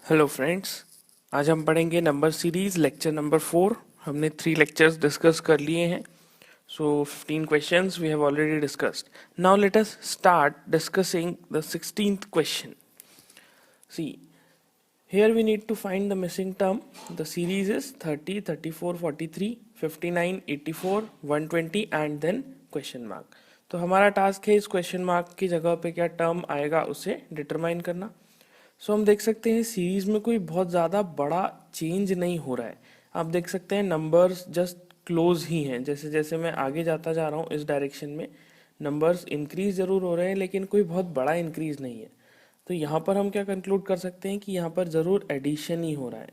Hello friends, आज हम पढ़ेंगे नंबर सीरीज लेक्चर नंबर 4। हमने 3 लेक्चर्स डिस्कस कर लिए हैं। So 15 questions we have already discussed. Now let us start discussing the 16th question. See, here we need to find the missing term. The series is 30, 34, 43, 59, 84, 120 and then question mark. तो हमारा task है इस question mark की जगह पे क्या term आएगा उसे डिटरमाइन करना। हम देख सकते हैं सीरीज में कोई बहुत ज़्यादा बड़ा चेंज नहीं हो रहा है। आप देख सकते हैं नंबर्स जस्ट क्लोज ही हैं। जैसे जैसे मैं आगे जाता जा रहा हूँ इस डायरेक्शन में नंबर्स इंक्रीज ज़रूर हो रहे हैं, लेकिन कोई बहुत बड़ा इंक्रीज नहीं है। तो यहाँ पर हम क्या कंक्लूड कर सकते हैं कि यहाँ पर ज़रूर एडिशन ही हो रहा है।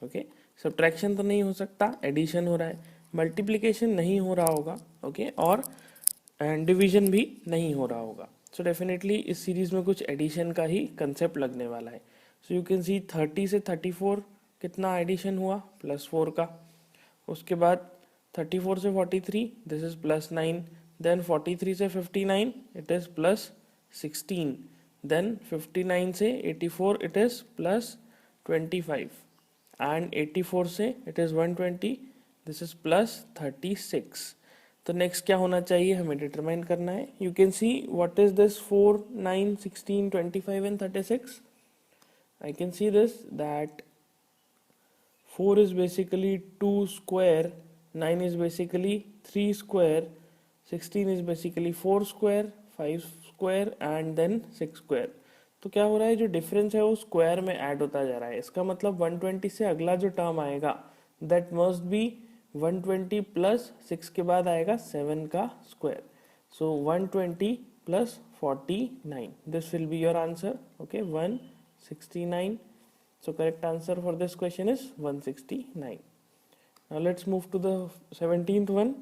ओके, सब्ट्रैक्शन तो नहीं हो सकता, एडिशन हो रहा है। मल्टीप्लिकेशन नहीं हो रहा होगा, ओके, और डिवीजन भी नहीं हो रहा होगा। सो डेफिनेटली इस सीरीज में कुछ एडिशन का ही कंसेप्ट लगने वाला है। सो यू कैन सी 30 से 34 कितना एडिशन हुआ, +4 का। उसके बाद 34 से 43 दिस इज +9। देन 43 से 59 इट इज़ +16। देन 59 से 84 इट इज़ +25 एंड 84 से इट इज़ 120, दिस इज +36। तो नेक्स्ट क्या होना चाहिए हमें डिटरमाइन करना है। You can see what is this 4, 9, 16, 25 and 36। I can see this that 4 is basically 2 square, 9 is basically 3 square, 16 is basically 4 square, 5 square and then 6 square। तो क्या हो रहा है, जो डिफरेंस है वो स्क्वायर में ऐड होता जा रहा है। इसका मतलब 120 से अगला जो टर्म आएगा दैट मस्ट बी 120 प्लस 6 के बाद आएगा 7 का square. So 120 plus 49, this will be your answer. Okay, 169। So correct answer for this question is 169. Now let's move to the 17th one.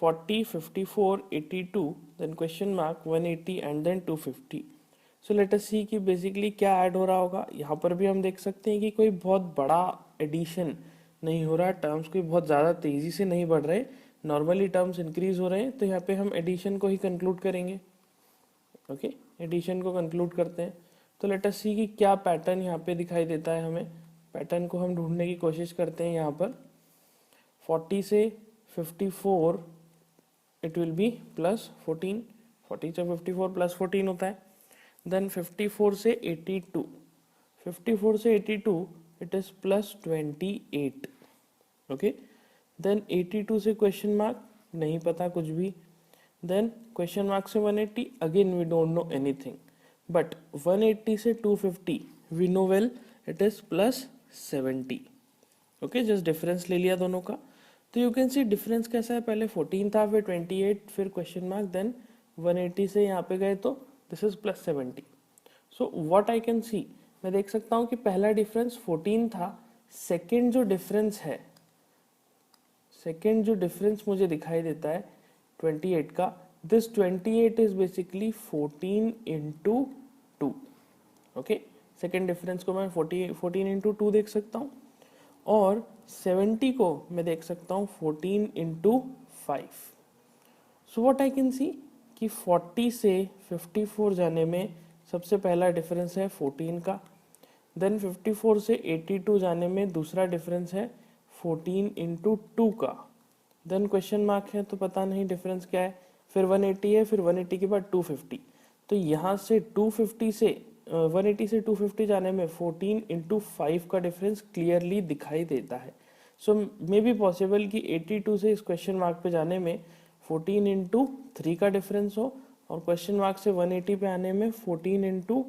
40, 54, 82, then question mark 180 and then 250. So let us see कि basically क्या add हो रहा होगा। यहाँ पर भी हम देख सकते हैं कि कोई बहुत बड़ा एडिशन नहीं हो रहा, टर्म्स कोई बहुत ज़्यादा तेज़ी से नहीं बढ़ रहे, नॉर्मली टर्म्स इंक्रीज हो रहे हैं। तो यहाँ पे हम एडिशन को ही कंक्लूड करेंगे। ओके, एडिशन को कंक्लूड करते हैं। तो लेट अस सी कि क्या पैटर्न यहाँ पे दिखाई देता है हमें। पैटर्न को हम ढूंढने की कोशिश करते हैं। यहाँ पर 40 से 54 इट विल बी +14, 40 से 54 +14 होता है। देन 54 से 82, 54 से 82 इट इज +28। ओके, देन 82 से क्वेश्चन मार्क नहीं पता कुछ भी। देन क्वेश्चन मार्क से 180, again we don't know anything. But 180 से 250 we know well it is +70। Okay, just difference ले लिया दोनों का। तो यू कैन सी डिफरेंस कैसा है, पहले 14 था, फिर 28, फिर क्वेश्चन मार्क, देन 180 से यहाँ पे गए तो this is +70। So what I can see, मैं देख सकता हूँ कि पहला डिफरेंस 14 था। सेकेंड जो डिफरेंस है, सेकेंड जो डिफरेंस मुझे दिखाई देता है 28 का, this 28 is basically 14 into 2। Okay, second difference को मैं 14 इंटू 2 देख सकता हूँ, और 70 को मैं देख सकता हूँ 14 into 5। So what I can see कि 40 से 54 जाने में सबसे पहला डिफरेंस है 14 का। देन 54 से 82 जाने में दूसरा डिफरेंस है 14 इंटू 2 का। देन क्वेश्चन मार्क है तो पता नहीं डिफरेंस क्या है। फिर 180 है, फिर 180 के बाद 250। तो यहाँ से 250 से 180 से 250 जाने में 14 इंटू 5 का डिफरेंस क्लियरली दिखाई देता है। सो मे बी पॉसिबल कि 82 से इस क्वेश्चन मार्क पे जाने में 14 इंटू 3 का डिफरेंस हो, और क्वेश्चन मार्क से 180 पे आने में 14 इंटू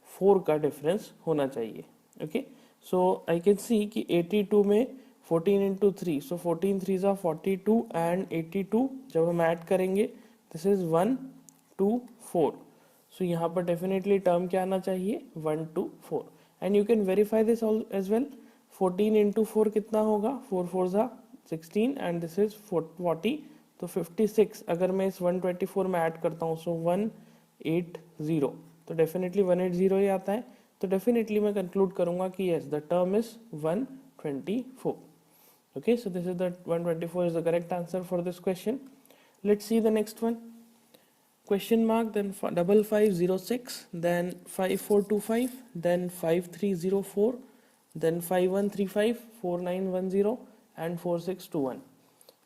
4 का डिफरेंस होना चाहिए। Okay, so I can see कि 82 में 14 इंटू 3, सो 14 3 ज़ा 42 एंड 82 जब हम ऐड करेंगे दिस इज 1 2 4। सो यहाँ पर डेफिनेटली टर्म क्या आना चाहिए, 1 2 4। And you can verify this as well. 14 into 4 कितना होगा, 4 4 ज़ा 16 एंड दिस इज 40, तो 56 अगर मैं इस 124 में ऐड करता हूँ सो 180, तो डेफिनेटली 180 ही आता है। तो डेफिनेटली मैं कंक्लूड करूंगा कि yes the term is 124। Okay, so this is the 124 is the correct answer for this question. Let's see the next one. question mark, then 5506, then 5425, then 5304, then 5135, 4910 and 4621।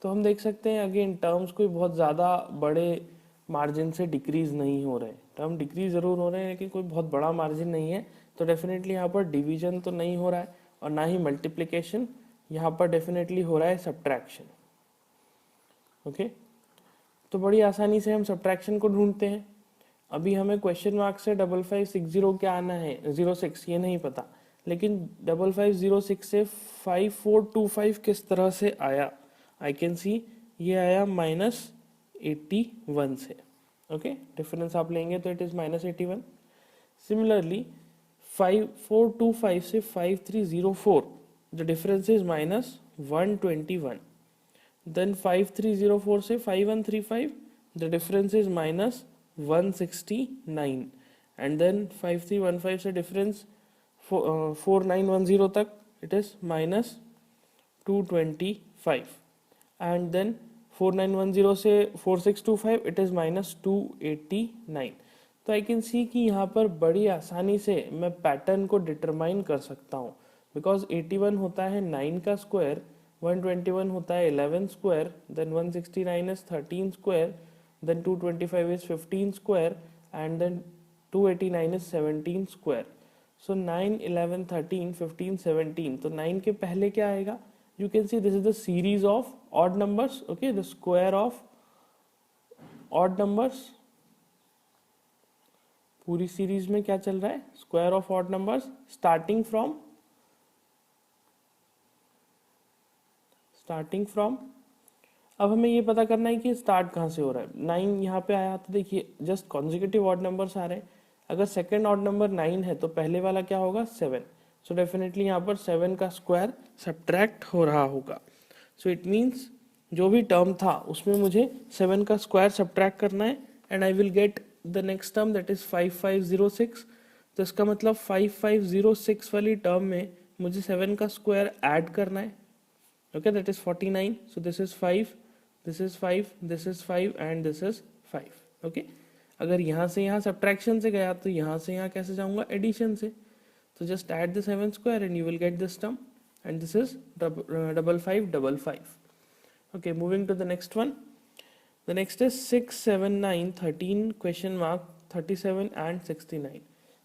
तो हम देख सकते हैं अगेन टर्म्स कोई बहुत ज़्यादा बड़े मार्जिन से डिक्रीज नहीं हो रहे, टर्म डिक्रीज ज़रूर हो रहे हैं लेकिन कोई बहुत बड़ा मार्जिन नहीं है। तो डेफिनेटली यहाँ पर डिवीजन तो नहीं हो रहा है और ना ही मल्टीप्लिकेशन, यहाँ पर डेफिनेटली हो रहा है सब्ट्रैक्शन। ओके, तो बड़ी आसानी से हम सब्ट्रैक्शन को ढूंढते हैं। अभी हमें क्वेश्चन मार्क से 5560 क्या आना है, 06 ये नहीं पता, लेकिन 5506 से 5425 किस तरह से आया, आई कैन सी ये आया -81 से। ओके, डिफरेंस आप लेंगे तो इट इज -81। सिमिलरली 5425 से 5304 द डिफरेंस इज -121। Then 5304 से 5135 the difference is -169 and then 5315 से difference 4910 तक it is -225 and then 4910 से 4625 it is -289। तो आई कैन सी कि यहाँ पर बड़ी आसानी से मैं पैटर्न को डिटरमाइन कर सकता हूँ, बिकॉज 81 होता है 9 का स्क्वायर, 121 होता है 11 square, then 169 is 13 square, then 225 is 15 square and then 289 is 17 square. So 9, 11, 13, 15, 17, तो 9 के पहले क्या आएगा, you can see this is the series of odd numbers. Okay, the square of odd numbers, पूरी सीरीज में क्या चल रहा है, square of odd numbers starting from. अब हमें ये पता करना है कि स्टार्ट कहाँ से हो रहा है। 9 यहाँ पे आया तो देखिए जस्ट कॉन्जिक्यूटिव ऑड नंबर्स आ रहे हैं। अगर सेकंड ऑड नंबर 9 है तो पहले वाला क्या होगा 7। सो डेफिनेटली यहाँ पर 7 का स्क्वायर सब्ट्रैक्ट हो रहा होगा। सो इट मीन्स जो भी टर्म था उसमें मुझे 7 का स्क्वायर सब्ट्रैक्ट करना है and I will get the next term that is 5506। तो इसका मतलब 5506 वाली टर्म में मुझे 7 का स्क्वायर ऐड करना है। Okay, that is 49. So this is 5, this is 5, this is 5 and this is 5. Okay, अगर यहाँ से यहाँ सब्ट्रैक्शन से गया तो यहाँ से यहाँ कैसे जाऊँगा, एडिशन से। तो just add the 7 square and you will get this term and this is 5555. Okay, moving to the next one. The next is 6, 7, 9, 13 question mark 37 and 69.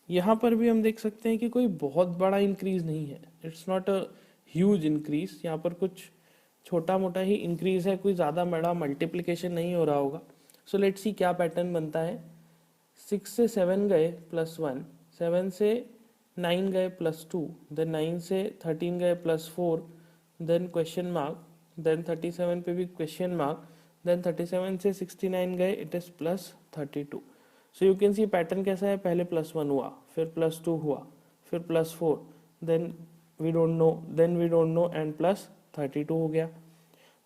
यहाँ पर भी हम देख सकते हैं कि कोई बहुत बड़ा इंक्रीज नहीं है, it's not a huge increase, यहाँ पर कुछ छोटा मोटा ही इंक्रीज है, कोई ज़्यादा बड़ा मल्टीप्लिकेशन नहीं हो रहा होगा। सो लेट्स सी क्या पैटर्न बनता है। 6 से 7 गए +1, 7 से 9 गए +2, देन 9 से 13 गए +4, देन क्वेश्चन मार्क, देन 37 पे भी क्वेश्चन मार्क, देन 37 से 69 गए it is +32। So you can C pattern कैसा है, पहले +1 हुआ, फिर +2 हुआ, फिर +4, then we don't know, then we don't know and +32 हो गया।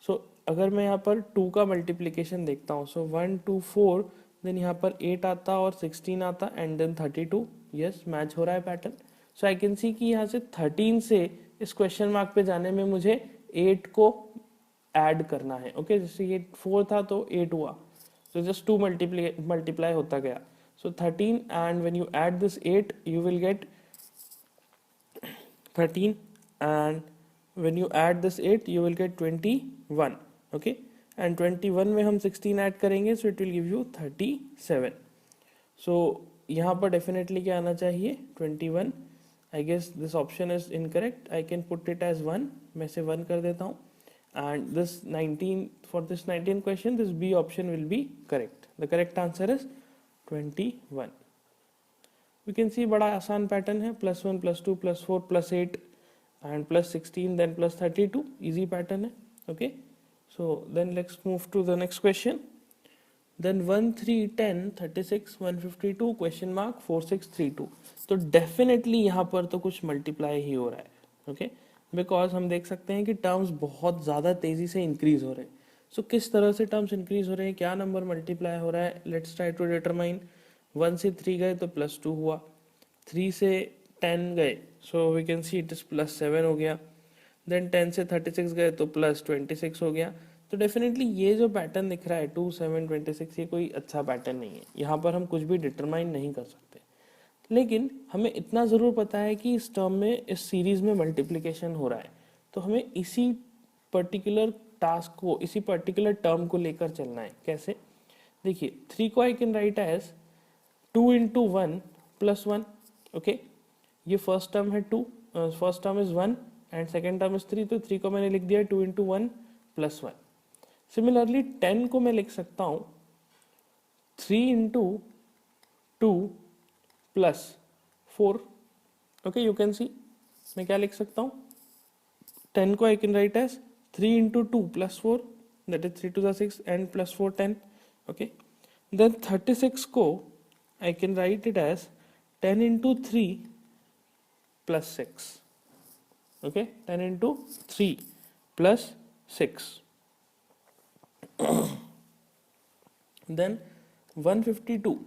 सो अगर मैं यहाँ पर 2 का मल्टीप्लिकेशन देखता हूँ, सो 1, 2, 4, देन यहाँ पर 8 आता और 16 आता एंड देन 32। यस, मैच हो रहा है pattern. So I can see कि यहाँ से 13 से इस क्वेश्चन मार्क पे जाने में मुझे 8 को ऐड करना है। ओके, जैसे ये 4 था तो 8 हुआ, so just 2 multiply होता गया। So 13 and when you add this 8 you will get 13 and when you add this 8 you will get 21। okay, and 21 में हम 16 ऐड करेंगे so it will give you 37। so यहाँ पर definitely क्या आना चाहिए 21। I guess this option is incorrect, I can put it as 1, मैं से 1 कर देता हूँ। And this 19, for this 19 question, this B option will be correct. The correct answer is 21. We can see बड़ा आसान पैटर्न है, +1, +2, +4, +8 and +16, then +32. Easy pattern है. Okay. So then let's move to the next question. Then 1, 3, 10, 36, 152 question mark 4632. तो definitely यहाँ पर तो कुछ multiply ही हो रहा है. Okay. बिकॉज हम देख सकते हैं कि टर्म्स बहुत ज़्यादा तेज़ी से इंक्रीज हो रहे हैं। सो किस तरह से टर्म्स इंक्रीज हो रहे हैं, क्या नंबर मल्टीप्लाई हो रहा है, लेट्स ट्राई टू डिटरमाइन। 1 से 3 गए तो +2 हुआ, 3 से 10 गए so we can see it is +7 हो गया, देन 10 से 36 गए तो +26 हो गया। तो डेफिनेटली ये जो पैटर्न दिख रहा है 2 7 26, ये कोई अच्छा पैटर्न नहीं है, यहाँ पर हम कुछ भी डिटरमाइन नहीं कर सकते। लेकिन हमें इतना ज़रूर पता है कि इस टर्म में, इस सीरीज में मल्टीप्लिकेशन हो रहा है, तो हमें इसी पर्टिकुलर टास्क को, इसी पर्टिकुलर टर्म को लेकर चलना है। कैसे? देखिए 3 को I can write as 2 into 1 plus 1। Okay, ये फर्स्ट टर्म है 2, first term is 1 and second term is 3, तो 3 को मैंने लिख दिया 2 इंटू 1 प्लस 1। सिमिलरली 10 को मैं लिख सकता हूँ 3 into 2 plus 4। Okay, you can see मैं क्या लिख सकता हूँ, 10 को I can write as 3 into 2 plus 4, that is 3 to 6 and plus 4 10। Okay, then 36 को I can write it as 10 into 3 plus 6. Okay, 10 into 3 plus 6. Then 152.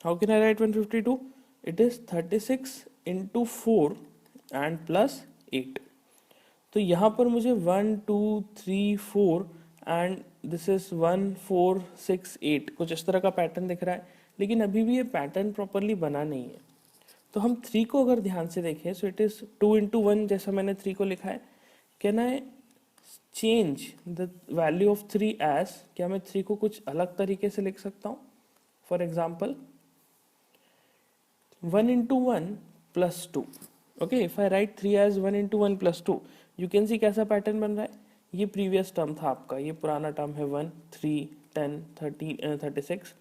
How can I write 152? It is 36 into 4 and plus 8. तो यहाँ पर मुझे 1 2 3 4 and this is 1 4 6 8 कुछ इस तरह का pattern दिख रहा है, लेकिन अभी भी ये पैटर्न प्रॉपरली बना नहीं है। तो हम 3 को अगर ध्यान से देखें, सो इट इज 2 इंटू 1, जैसा मैंने 3 को लिखा है। Can I change the value of 3 as, क्या मैं 3 को कुछ अलग तरीके से लिख सकता हूँ? For example 1 into 1 plus 2। Okay, if I write 3 as 1 into 1 plus 2, you can see कैसा पैटर्न बन रहा है। ये प्रीवियस टर्म था आपका, ये पुराना टर्म है 1 3 10 30 36,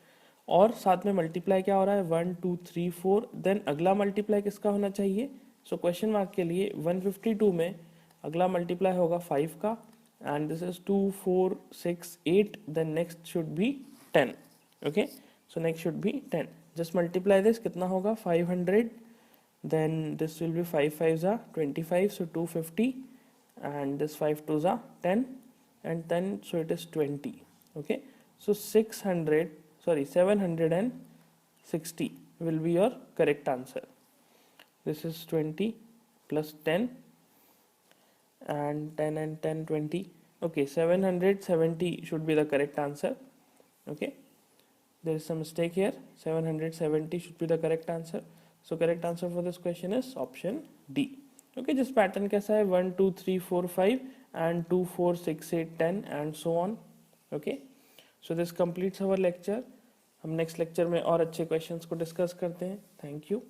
और साथ में मल्टीप्लाई क्या हो रहा है 1 2 3 4। देन अगला मल्टीप्लाई किसका होना चाहिए? सो क्वेश्चन मार्क के लिए 152 में अगला मल्टीप्लाई होगा 5 का, and this is 2 4 6 8, then next should be 10। Okay, so next should be 10। Just multiply this, कितना होगा 500, then this will be 5 5 are 25, so 250, and this 5 2s are 10 and 10, so it is 20. Okay, so 760 will be your correct answer. This is 20 plus 10 and 10 and 10 20. Okay, 770 should be the correct answer. Okay, there is some mistake here, 770 should be the correct answer. So correct answer for this question is option D. Okay, जिस pattern कैसा है 1 2 3 4 5 and 2 4 6 8 10 and so on. Okay, so this completes our lecture. हम next lecture में और अच्छे questions को discuss करते हैं। Thank you.